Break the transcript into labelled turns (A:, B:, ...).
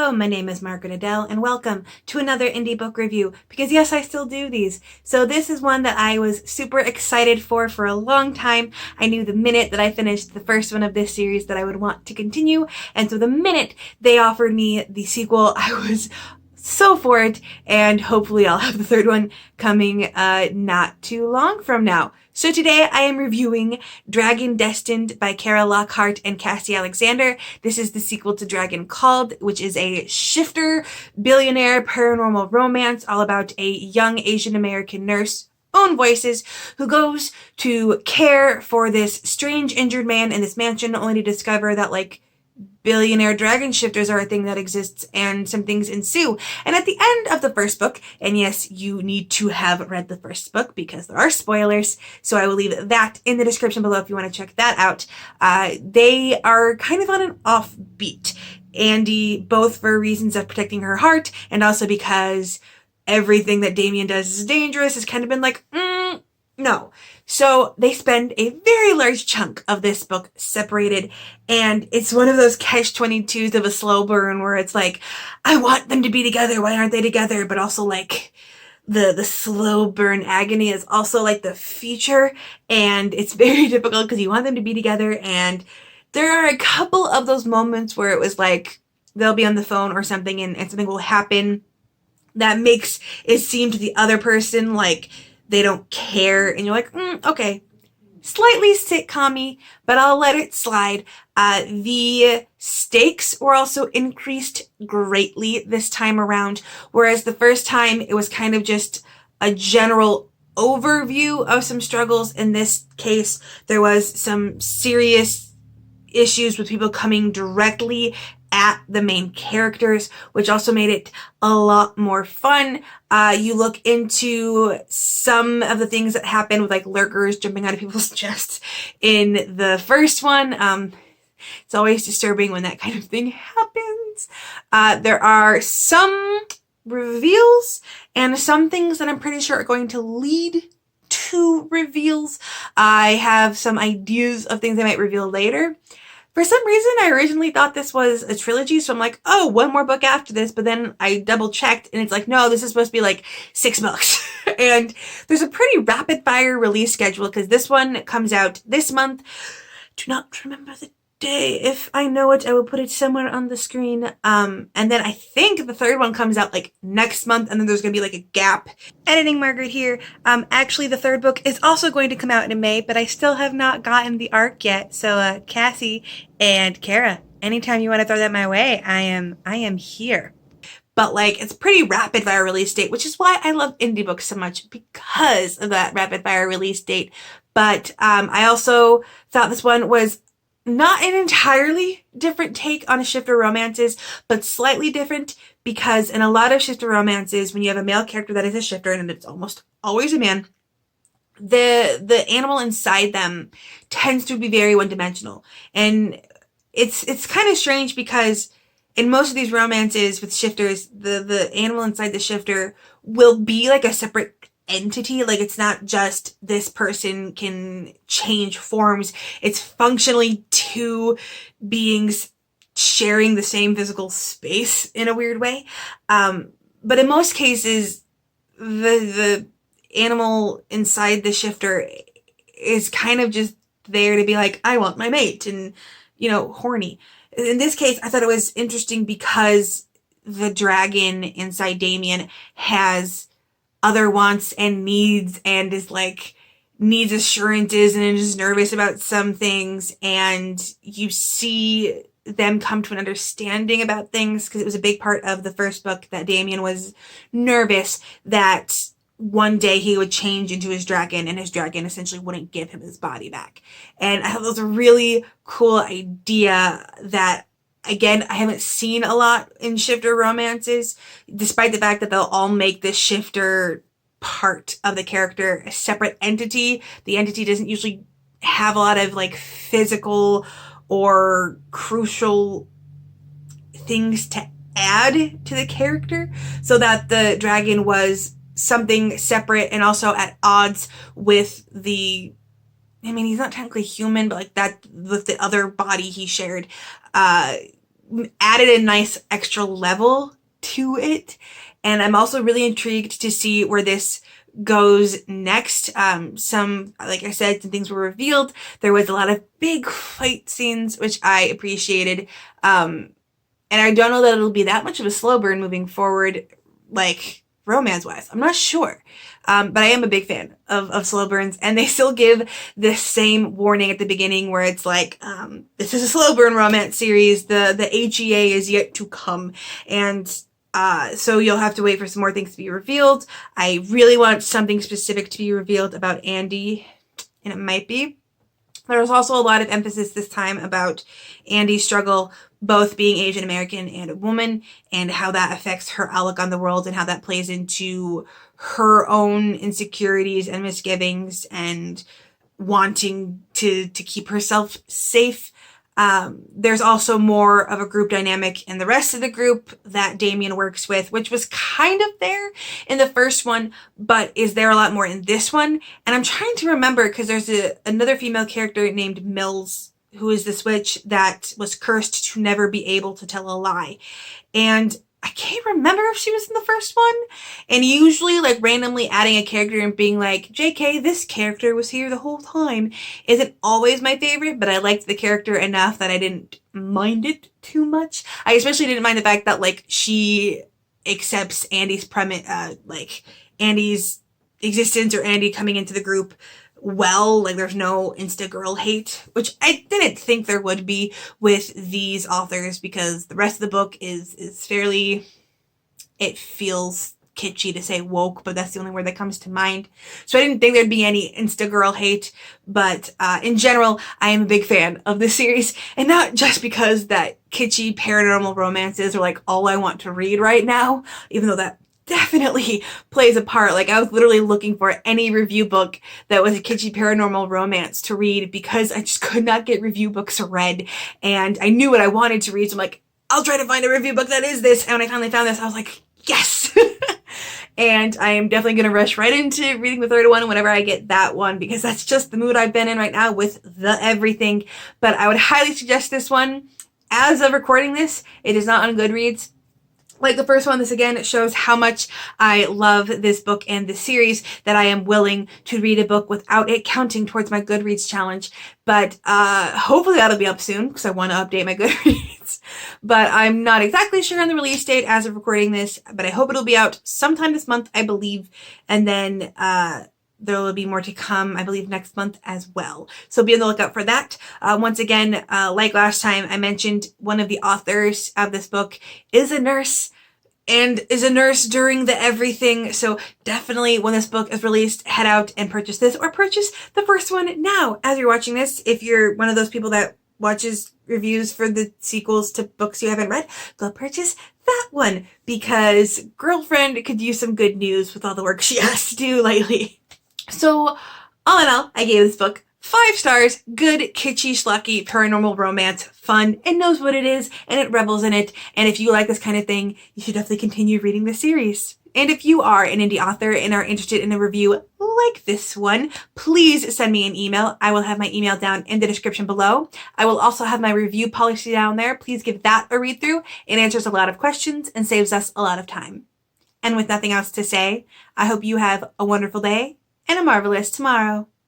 A: Hello, my name is Margaret Adele, and welcome to another indie book review, because yes, I still do these. So this is one that I was super excited for a long time. I knew the minute that I finished the first one of this series that I would want to continue, and so the minute they offered me the sequel, I was so for it, and hopefully I'll have the third one coming not too long from now. So today I am reviewing Destined by Lockharte and Cassie Alexander. This is the sequel to Dragon Called, which is a shifter, billionaire paranormal romance all about a young Asian American nurse, own voices, who goes to care for this strange injured man in this mansion only to discover that billionaire dragon shifters are a thing that exists, and some things ensue. And at the end of the first book, and yes, you need to have read the first book because there are spoilers, so I will leave that in the description below if you want to check that out. They are kind of on an offbeat. Andy, both for reasons of protecting her heart, and also because everything that Damien does is dangerous, has kind of been no. So they spend a very large chunk of this book separated, and it's one of those catch-22s of a slow burn where it's like, I want them to be together, why aren't they together? But also the slow burn agony is also the feature, and it's very difficult because you want them to be together, and there are a couple of those moments where it was they'll be on the phone or something and something will happen that makes it seem to the other person they don't care, and you're okay. Slightly sitcom-y, but I'll let it slide. The stakes were also increased greatly this time around, whereas the first time it was kind of just a general overview of some struggles. In this case, there was some serious issues with people coming directly at the main characters, which also made it a lot more fun. You look into some of the things that happen with lurkers jumping out of people's chests in the first one. It's always disturbing when that kind of thing happens. There are some reveals and some things that I'm pretty sure are going to lead to reveals. I have some ideas of things I might reveal later. For some reason, I originally thought this was a trilogy, so I'm oh, one more book after this, but then I double checked and it's no, this is supposed to be 6 books. And there's a pretty rapid fire release schedule because this one comes out this month. Do not remember the day. If I know it, I will put it somewhere on the screen. And then I think the third one comes out next month, and then there's gonna be a gap. Editing Margaret here. Actually the third book is also going to come out in May, but I still have not gotten the arc yet. So Cassie and Kara, anytime you want to throw that my way, I am here. But it's pretty rapid fire release date, which is why I love indie books so much, because of that rapid fire release date. But I also thought this one was not an entirely different take on shifter romances, but slightly different, because in a lot of shifter romances, when you have a male character that is a shifter, and it's almost always a man, the animal inside them tends to be very one-dimensional. And it's kind of strange because in most of these romances with shifters, the animal inside the shifter will be a separate entity. It's not just this person can change forms. It's functionally two beings sharing the same physical space in a weird way. But in most cases, the animal inside the shifter is kind of just there to be I want my mate, and horny. In this case, I thought it was interesting because the dragon inside Damien has other wants and needs, and is needs assurances and is nervous about some things, and you see them come to an understanding about things, because it was a big part of the first book that Damien was nervous that one day he would change into his dragon, and his dragon essentially wouldn't give him his body back. And I thought that was a really cool idea that, again, I haven't seen a lot in shifter romances, despite the fact that they'll all make this shifter part of the character a separate entity. The entity doesn't usually have a lot of physical or crucial things to add to the character, so that the dragon was something separate and also at odds with the, he's not technically human, but that with the other body he shared. added a nice extra level to it. And I'm also really intrigued to see where this goes next. Like I said, some things were revealed. There was a lot of big fight scenes, which I appreciated. And I don't know that it'll be that much of a slow burn moving forward, like romance-wise. I'm not sure. But I am a big fan of slow burns, and they still give the same warning at the beginning where it's like, this is a slow burn romance series. The HEA is yet to come. And so you'll have to wait for some more things to be revealed. I really want something specific to be revealed about Andy, and it might be. There was also a lot of emphasis this time about Andy's struggle, both being Asian American and a woman, and how that affects her outlook on the world and how that plays into her own insecurities and misgivings and wanting to keep herself safe. There's also more of a group dynamic in the rest of the group that Damien works with, which was kind of there in the first one, but is there a lot more in this one. And I'm trying to remember, because there's another female character named Mills, who is this witch that was cursed to never be able to tell a lie. And I can't remember if she was in the first one. And usually, like, randomly adding a character and being like, JK, this character was here the whole time, isn't always my favorite, but I liked the character enough that I didn't mind it too much. I especially didn't mind the fact that, like, she accepts Andy's Andy's existence, or Andy coming into the group well. Like, there's no insta girl hate, which I didn't think there would be with these authors, because the rest of the book is fairly, it feels kitschy to say woke, but that's the only word that comes to mind. So I didn't think there'd be any insta girl hate, but in general, I am a big fan of this series, and not just because that kitschy paranormal romances are like all I want to read right now, even though that definitely plays a part. Like, I was literally looking for any review book that was a kitschy paranormal romance to read, because I just could not get review books read, and I knew what I wanted to read, so I'm like, I'll try to find a review book that is this. And when I finally found this, I was like, yes. And I am definitely going to rush right into reading the third one whenever I get that one, because that's just the mood I've been in right now with the everything. But I would highly suggest this one. As of recording this, it is not on Goodreads. Like the first one, this again shows how much I love this book and this series, that I am willing to read a book without it counting towards my Goodreads challenge. But hopefully that'll be up soon, because I want to update my Goodreads. But I'm not exactly sure on the release date as of recording this, but I hope it'll be out sometime this month, I believe. And then there will be more to come, I believe, next month as well. So be on the lookout for that. Once again, like last time, I mentioned one of the authors of this book is a nurse, and is a nurse during the everything. So definitely, when this book is released, head out and purchase this, or purchase the first one now as you're watching this. If you're one of those people that watches reviews for the sequels to books you haven't read, go purchase that one, because girlfriend could use some good news with all the work she has to do lately. So, all in all, I gave this book 5 stars. Good, kitschy, schlocky, paranormal romance, fun, it knows what it is, and it revels in it. And if you like this kind of thing, you should definitely continue reading the series. And if you are an indie author and are interested in a review like this one, please send me an email. I will have my email down in the description below. I will also have my review policy down there. Please give that a read through. It answers a lot of questions and saves us a lot of time. And with nothing else to say, I hope you have a wonderful day and a marvelous tomorrow.